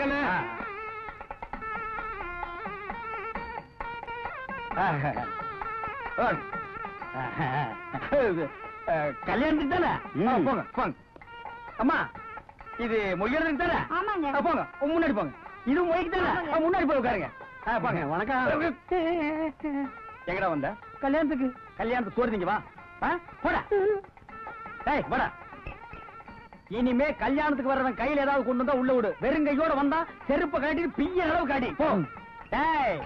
கண்ணு. கல்யாணத்துக்கு தானே? போங்க போங்க. அம்மா இது மொய்யறதுக்கு தானே? ஆமாங்க. போங்க முன்னாடி போங்க. இது மொய்க்கு தானே? முன்னாடி போய் உட்காருங்க. போங்க. வணக்கம். எங்கடா வந்த? கல்யாணத்துக்கு. கல்யாணத்துக்கு சோறுதீங்க வா. போடா. டேய் போடா. இனிமே கல்யாணத்துக்கு வர்றவன் கையில ஏதாவது கொண்டு வந்தா உள்ள விடு. வெறும் கையோட வந்தா செருப்பை காட்டிட்டு பிய்ய அளவு காட்டி போ. டேய்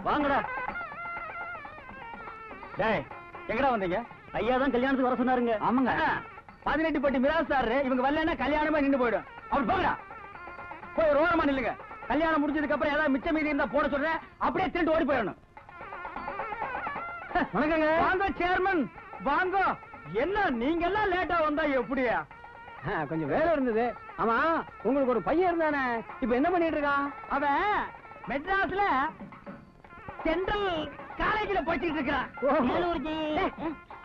வாங்கடா. டேய் எங்கடா வந்தீங்க? ஐயா தான் கல்யாணத்துக்கு வர சொன்னாருங்க. ஆமாங்க. 18 பட்டி மிராசாரு இவங்க வரலன்னா கல்யாணமா நின்று போயிடும். அப்படி போங்கடா. போய் ரோரமா நில்லுங்க. கல்யாணம் முடிஞ்சதுக்கு அப்புறம் ஏதாவது மிச்ச மீதி இருந்தா போட சொல்றேன். அப்படியே திருட்டு ஓடி போயிடணும். வணக்கங்க. வாங்க சேர்மன் வாங்க. என்ன நீங்க எல்லாம் லேட்டா வந்தா எப்படியா? கொஞ்சம் வேலை இருந்தது. ஆமா உங்களுக்கு ஒரு பையன் இருந்தானே, இப்ப என்ன பண்ணிட்டு இருக்கான்? அவன் மெட்ராஸ்ல சென்ட்ரல் காலேஜ்ல படிச்சிட்டு இருக்கான்.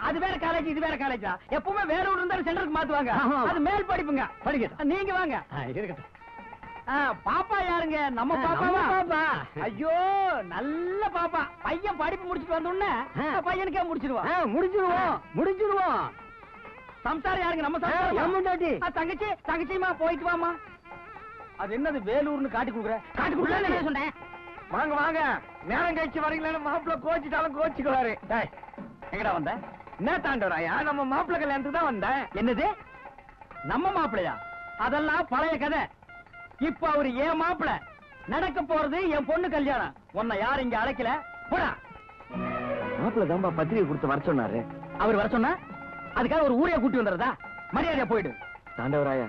அது வேற காலேஜ் இது வேற காலேஜா? எப்பவுமே வேற ஊர் இருந்தாலும் சென்ட்ரலுக்கு மாத்துவாங்க. அது மேல் படிப்புங்க. படிக்கட்டும். நீங்க வாங்க. இருக்கட்டும். பாப்பா யாருங்க? நம்ம பாப்பாவா? பாப்பா. ஐயோ நல்ல பாப்பா. பையன் படிப்பு முடிச்சிட்டு வந்த உடனே பையனுக்கே முடிச்சிடுவான். முடிச்சிருவோம். சம்சாரம் யாருங்க? நம்ம சம்சாரம். தங்கச்சி தங்கச்சிமா போயிட்டு வாமா. அது என்னது வேலூர்னு காட்டி கொடுக்குற? காட்டி கொடுக்கல சொன்னேன். வாங்க வாங்க. நேரம் கழிச்சு வரீங்களா? மாப்பிள்ள கோச்சிட்டாலும் கோச்சிக்குவாரு. எங்கடா வந்த? என்ன தாண்டவராயா? நம்ம மாப்பிள்ள கல்யாணத்துக்கு தான் வந்தேன். என்னது நம்ம மாப்பிள்ளையா? அதெல்லாம் பழைய கதை. இப்ப அவரு ஏன் மாப்பிள்ள. நடக்க போறது என் பொண்ணு கல்யாணம். உன்னை யார் இங்க அழைக்கல? போடா. மாப்பிள்ள தான்பா பத்திரிகை கொடுத்து வர சொன்னாரு. அவர் வர சொன்னா அதுக்காக ஒரு ஊரைய கூட்டி வந்துடுறதா? மரியாதையா போயிடு. தாண்டவராயா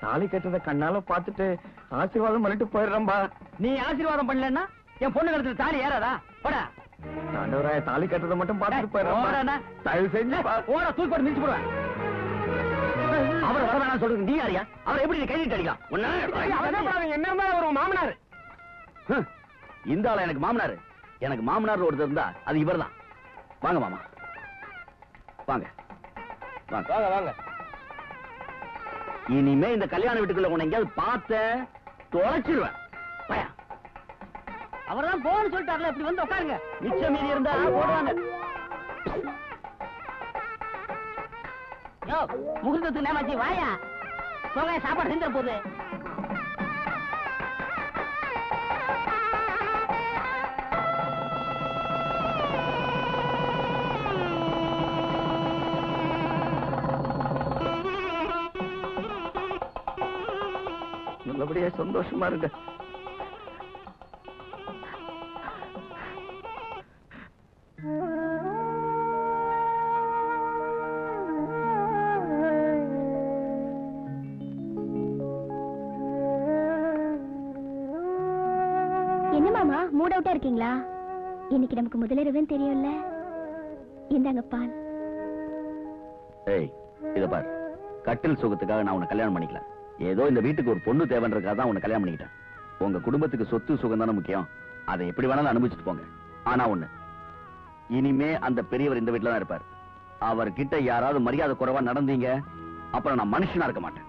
தாலி கட்டுறத கண்ணால பாத்துட்டு ஆசீர்வாதம் பண்ணிட்டு போயிடுறம்பா. நீ ஆசீர்வாதம் பண்ணலன்னா என் பொண்ணு கழுத்துல தாலி ஏறாதா? போடா. தாண்டவராயா தாலி கட்டுறத மட்டும் பாத்துட்டு போயிடுறேன். தயவு செஞ்சு ஓட தூக்கி போட்டு மிதிச்சு போடுவேன். அவர் வர வேணாம் சொல்றது நீ யாரியா? அவர் எப்படி கைதிட்டு அடிக்கலாம்? என்ன ஒரு மாமனார். இந்த ஆள எனக்கு மாமனாரு. எனக்கு மாமனார் ஒருத்தர் இருந்தா அது இவர் தான். வாங்க மாமா வாங்க வாங்க வாங்க வாங்க. இனிமே இந்த கல்யாண வீட்டுக்குள்ள உன்னை எங்கேயாவது பார்த்த தொலைச்சிருவேன். அவர்தான் போன்னு சொல்லிட்டார்ல. இப்படி வந்து உட்காருங்க. மிச்சம் மீறி இருந்தா போடுவாங்க. முகூர்த்தத்துக்கு நேமாச்சி வாயா. போங்க சாப்பாடு செஞ்சிட போகுது. நல்லபடியா சந்தோஷமா இருங்க. என்ன மாமா மூட் அவுட்டா இருக்கீங்களா? இன்னைக்கு நமக்கு முதலிரவுன்னு தெரியும்ல. இந்தாங்க பால். ஏய் இத பார், கட்டில் சுகத்துக்காக நான் உன்னை கல்யாணம் பண்ணிக்கல. ஏதோ இந்த வீட்டுக்கு ஒரு பொண்ணு தேவைன்றதுக்காக தான் உன்னை கல்யாணம் பண்ணிக்கிட்டேன். உங்க குடும்பத்துக்கு சொத்து சுகம் தானே முக்கியம். அதை எப்படி வேணாலும் அனுபவிச்சுட்டு போங்க. ஆனா ஒண்ணு, இனிமே அந்த பெரியவர் இந்த வீட்டுல தான் இருப்பார். அவர்கிட்ட யாராவது மரியாதை குறைவா நடந்தீங்க, அப்புறம் நான் மனுஷனா இருக்க மாட்டேன்.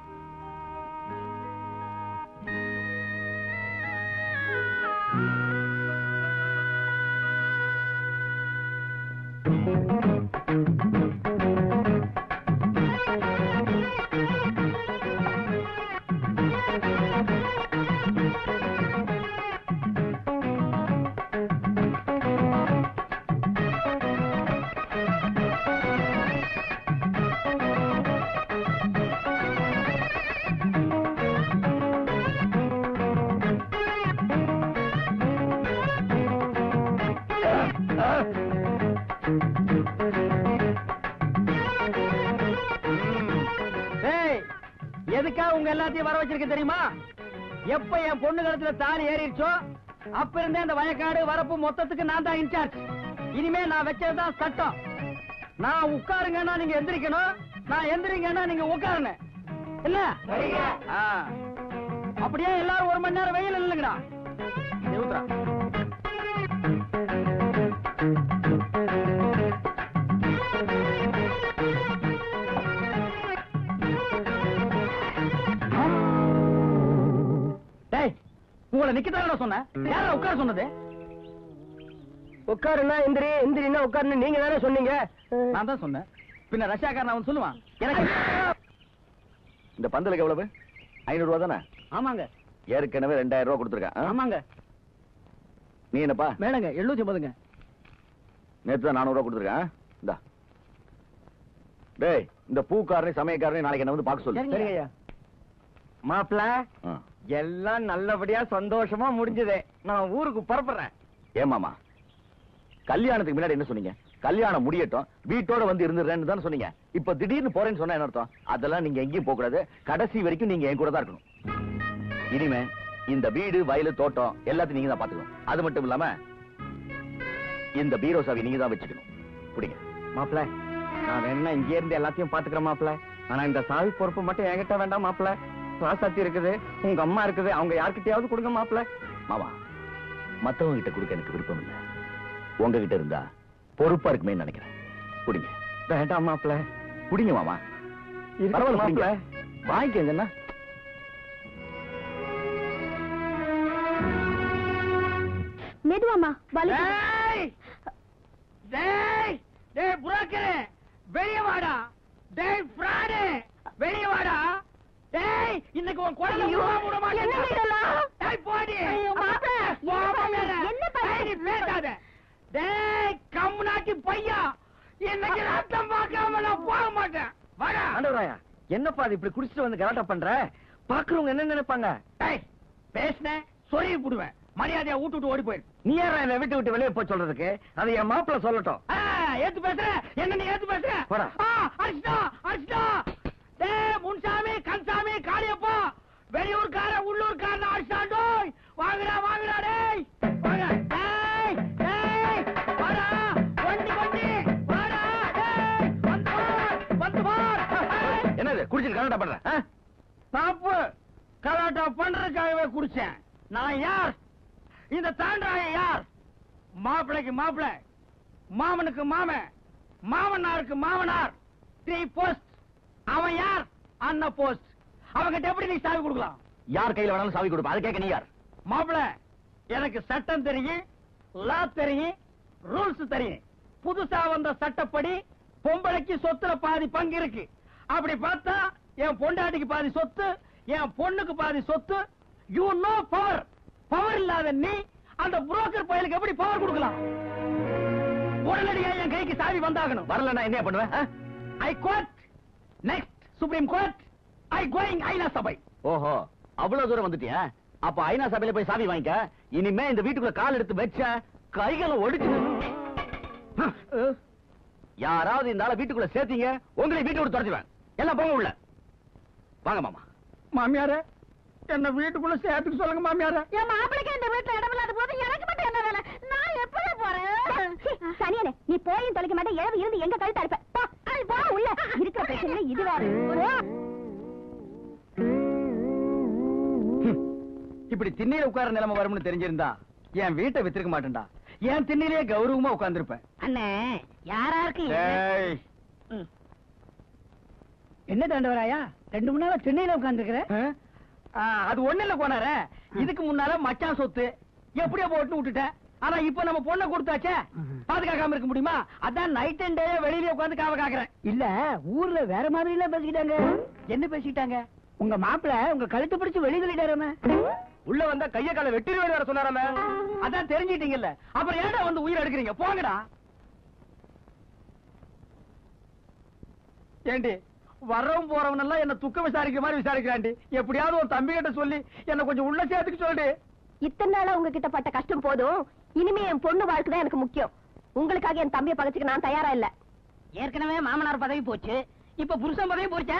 எதுக்காக உங்க எல்லாத்தையும் வர வச்சிருக்க தெரியுமா? எப்ப என் பொண்ணு கழுத்துல தாலி ஏறிடுச்சோ அப்ப இருந்தே அந்த வயக்காடு வரப்பு மொத்தத்துக்கு நான் தான் இன்சார்ஜ். இனிமே நான் வச்சதுதான் சட்டம். நான் உட்காருங்கன்னா நீங்க எந்திரிக்கணும், நான் எந்திரிங்கன்னா நீங்க உட்காரணும். இல்ல அப்படியே எல்லாரும் 1 மணி நேரம் வெயில் இல்லைங்கடா. உங்களை நிக்கத்தான சொன்னேன். யாரா உட்கார சொன்னது? உட்காருன்னா எந்திரி, எந்திரின்னா உட்காருன்னு நீங்க தானே சொன்னீங்க. நான் தான் சொன்னேன். பின்ன ரஷ்யாக்காரன் அவன் சொல்லுவான். எனக்கு இந்த பந்தலுக்கு எவ்வளவு? 500 ரூபா தானே? ஆமாங்க. ஏற்கனவே 2000 ரூபா கொடுத்துருக்கேன். ஆமாங்க. நீ என்னப்பா? மேடங்க 750ங்க. நேற்று தான் 400 ரூபா கொடுத்துருக்கேன். இந்தா. டேய், இந்த பூக்காரனை சமயக்காரனை நாளைக்கு என்ன வந்து பார்க்க சொல்லு. சரிங்க ஐயா. மாப்பிள, ஆ. எல்லாம் நல்லபடியா சந்தோஷமா முடிஞ்சது. நான் ஊருக்கு புறப்படுறேன். ஏமாமா, கல்யாணத்துக்கு முன்னாடி என்ன சொன்னீங்க? கல்யாணம் முடியட்டும், வீட்டோட வந்து இருந்துடுறேன்னு தானே சொன்னீங்க. இப்ப திடீர்னு போறேன்னு சொன்னா என்ன அர்த்தம்? அதெல்லாம் நீங்க எங்கேயும் போக கூடாது. கடைசி வரைக்கும் நீங்க என் கூட தான் இருக்கணும். இனிமே இந்த வீடு, வயலு, தோட்டம் எல்லாத்தையும் நீங்க தான் பாத்துக்கணும். அது மட்டும் இல்லாம இந்த பீரோ சாவி நீங்க தான் வச்சுக்கணும். புடிங்க. மாப்பிள, நான் வேணா இங்கே இருந்து எல்லாத்தையும் பாத்துக்கிறேன் மாப்பிள. ஆனா இந்த சாவி பொறுப்பு மட்டும் என்கிட்ட வேண்டாம் மாப்பிள. ராசாத்தி இருக்குது, உங்க அம்மா இருக்குது, அவங்க யார்கிட்டயாவது கொடுங்க மாப்பிள. மாமா, மத்தவங்க கிட்ட கொடுக்க எனக்கு விருப்பம் இல்ல. உங்ககிட்ட இருந்தா பொறுப்பா இருக்குமே நினைக்கிறேன். புடிங்க. வேண்டாம் மாப்பிள. புடிங்க மாமா. பரவாயில்ல மாப்பிள. வாங்கிக்கங்கண்ணா. மெதுவாமா வலி. டேய்! டேய்! டேய் புரோக்கரே, வெளிய வாடா. டேய் ஃப்ராடு, வெளிய வாடா. டேய், இன்னைக்கு உன் குழந்தை உருவா விட மாட்டேன். என்ன இதெல்லாம்? டேய் போடி. ஐயோ, மாப்ள, போமா என்ன மேல. என்ன பண்ண? டேய், நீ பேசாத. டேய் கம்முனாட்டி பையா, இன்னைக்கு ரத்தம் பார்க்காம நான் போக மாட்டேன். வாடா. ஆண்டவராயா, என்னப்பா அது இப்படி குடிச்சிட்டு வந்து கலாட்டா பண்ற? பாக்குறவங்க என்ன நினைப்பாங்க? டேய், பேசுனேன் சொருகி புடுவேன். மரியாதையா விட்டு ஓடி போயிரு. நீ யாரா என்ன விட்டு விட்டு வெளியே போய் சொல்றதுக்கு? அது என் மாப்பிள சொல்லட்டும். ஏத்து பேசுற என்ன? நீ ஏத்து பேசுற? போடா. அடிச்சிட்டா அடிச்சிட்டா. டேய் முன்சாமி, கன்சாமி, காளியப்பா, வெளியூர்கார உள்ளூர்காரன் அடிச்சாண்டோய். வாங்கடா வாங்கடா. டேய் வாங்க. டேய் டேய் வாடா. வண்டி வண்டி வாடா. டேய் வந்து பார். என்னது குடிச்சிட்டு கலாட்டா பண்ற? தப்பு. கலாட்டா பண்றதுக்காகவே குடிச்சேன். நான் யார்? இந்த தாண்டாய யார்? மாப்பிளைக்கு மாப்பிள, மாமனுக்கு மாமன், மாமனாருக்கு மாமனார். 3 போஸ்ட். அவன் யார்? அண்ணா போஸ்ட். அவங்கிட்ட எப்படி நீ சாவி கொடுக்கலாம்? யார் கையில வேணாலும் சாவி கொடுப்பா. அது கேட்க நீ யார்? மாப்பிள, எனக்கு சட்டம் தெரியும், லா தெரியும், ரூல்ஸ் தெரியும். புதுசா வந்த சட்டப்படி பொம்பளைக்கு சொத்துல பாதி பங்கு இருக்கு. அப்படி பார்த்தா என் பொண்டாட்டிக்கு பாதி சொத்து, என் பொண்ணுக்கு பாதி சொத்து. You know power. பவர் இல்லாத நீ அந்த புரோக்கர் பயலுக்கு எப்படி பவர் கொடுக்கலாம்? உடனடியா என் கைக்கு சாவி வந்தாகணும். வரலன்னா என்ன பண்ணுவேன்? High court. Next supreme court. I going ஐநா சபை. ஓஹோ, அவ்வளவு தூரம் வந்துட்டியா? அப்ப ஐநா சபையில போய் சாவி வாங்கிக்க. இனிமே இந்த வீட்டுக்குள்ள கால் எடுத்து வச்ச கைகளை ஒடிச்சு. யாராவது இந்த ஆளை வீட்டுக்குள்ள சேர்த்தீங்க, உங்களை வீட்டை விட்டு துரத்துவேன். எல்லாம் போங்க உள்ள. வாங்க மாமா. மாமியார, என்ன வீட்டுக்குள்ள சேர்த்துக்கு சொல்லுங்க மாமியார. என் மாப்பிளைக்கு இந்த வீட்டுல இடம் இல்லாத போது எனக்கு மட்டும் என்ன வேலை? நான் எப்படி போறேன்? சனியனே, நீ போயும் தொலைக்க மாட்டே. இழவு இருந்து எங்க கழுத்து அறுப்ப. போ, அது போ உள்ள. இருக்கிற பிரச்சனை இது வேற. இப்படி திண்ணையில உட்கார நிலைமை வரும்னு தெரிஞ்சிருந்தா என் வீட்டை வித்திருக்க மாட்டேன்டா. என் திண்ணையிலேயே கௌரவமா உட்கார்ந்திருப்பேன். அண்ணே, யாராருக்கு ஏய், என்ன தாண்டவராயா 2 மணி நேரம் திண்ணையில உட்கார்ந்துருக்கிற? அது ஒண்ணு இல்ல போனார. இதுக்கு முன்னால மச்சான் சொத்து எப்படியோ போட்டு விட்டுட்டேன். ஆனா இப்ப நம்ம பொண்ணை கொடுத்தாச்சே, பாதுகாக்காம இருக்க முடியுமா? அதான் நைட் அண்ட் டே வெளியில உட்கார்ந்து காவ காக்குறேன். இல்ல, ஊர்ல வேற மாதிரி எல்லாம் பேசிக்கிட்டாங்க. என்ன பேசிக்கிட்டாங்க? உங்க மாப்பிள உங்க கழுத்து பிடிச்சு வெளியே தள்ளிட்டாராம. உள்ள வந்தா கைய கால வெட்டிடுவேன் வேற சொன்னாராம. அதான் தெரிஞ்சிட்டீங்கல்ல, அப்புறம் ஏன்டா வந்து உயிர் எடுக்கிறீங்க? போங்கடா. ஏண்டி வர்றவன் போறவன் எல்லாம் என்ன துக்க விசாரிக்கிற மாதிரி விசாரிக்கிறாண்டி. எப்படியாவது ஒரு தம்பி கிட்ட சொல்லி என்ன கொஞ்சம் உள்ள சேர்த்துக்கு சொல்லு. இத்தனை நாளா உங்ககிட்ட பட்ட கஷ்டம் போதும். இனிமே என் பொண்ணு வாழ்க்கை தான் எனக்கு முக்கியம். உங்களுக்காக என் தம்பியை பகச்சுக்க நான் தயாரா இல்ல. ஏற்கனவே மாமனார் பதவி போச்சு, இப்ப புருஷன் பதவி போச்சா?